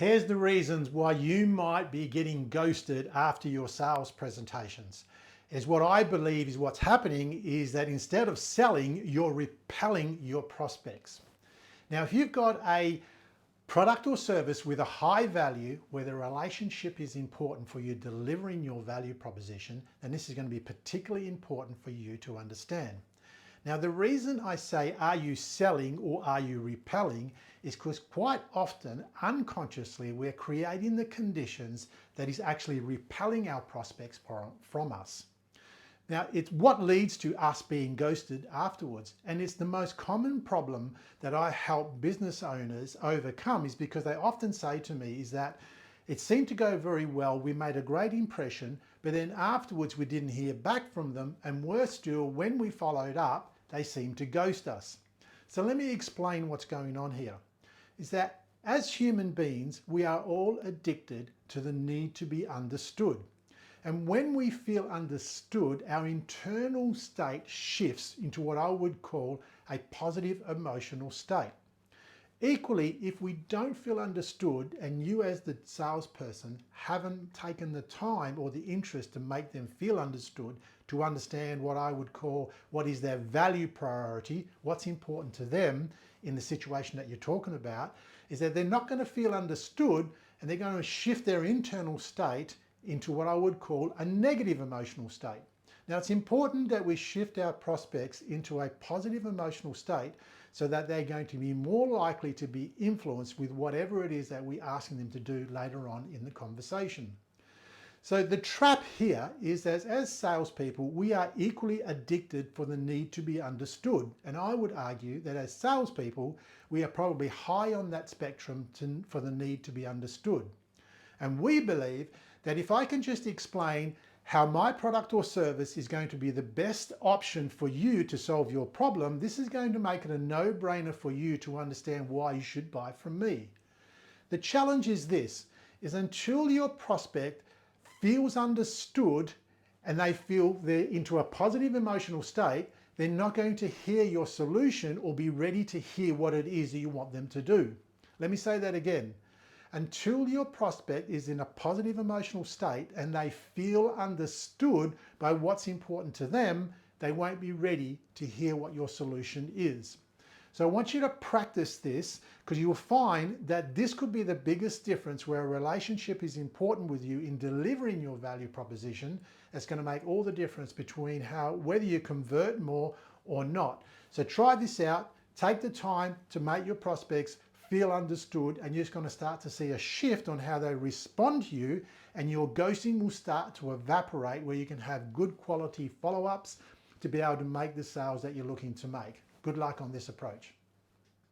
Here's the reasons why you might be getting ghosted after your sales presentations. Is what I believe is what's happening is that instead of selling, you're repelling your prospects. Now, if you've got a product or service with a high value where the relationship is important for you delivering your value proposition, then this is going to be particularly important for you to understand. Now, the reason I say, are you selling or are you repelling, is because quite often, unconsciously, we're creating the conditions that is actually repelling our prospects from us. Now, it's what leads to us being ghosted afterwards. And it's the most common problem that I help business owners overcome is because they often say to me is that it seemed to go very well, we made a great impression, but then afterwards we didn't hear back from them, and worse still, when we followed up, they seemed to ghost us. So let me explain what's going on here. Is that as human beings, we are all addicted to the need to be understood. And when we feel understood, our internal state shifts into what I would call a positive emotional state. Equally, if we don't feel understood and you as the salesperson haven't taken the time or the interest to make them feel understood, to understand what I would call what is their value priority, what's important to them in the situation that you're talking about, is that they're not going to feel understood and they're going to shift their internal state into what I would call a negative emotional state. Now, it's important that we shift our prospects into a positive emotional state so that they're going to be more likely to be influenced with whatever it is that we're asking them to do later on in the conversation. So the trap here is that as salespeople, we are equally addicted for the need to be understood. And I would argue that as salespeople, we are probably high on that spectrum for the need to be understood. And we believe that if I can just explain how my product or service is going to be the best option for you to solve your problem, this is going to make it a no-brainer for you to understand why you should buy from me. The challenge is this, is until your prospect feels understood and they feel they're into a positive emotional state, they're not going to hear your solution or be ready to hear what it is that you want them to do. Let me say that again. Until your prospect is in a positive emotional state and they feel understood by what's important to them, they won't be ready to hear what your solution is. So I want you to practice this because you will find that this could be the biggest difference where a relationship is important with you in delivering your value proposition. It's going to make all the difference between whether you convert more or not. So try this out. Take the time to make your prospects feel understood, and you're just going to start to see a shift on how they respond to you, and your ghosting will start to evaporate where you can have good quality follow-ups to be able to make the sales that you're looking to make. Good luck on this approach.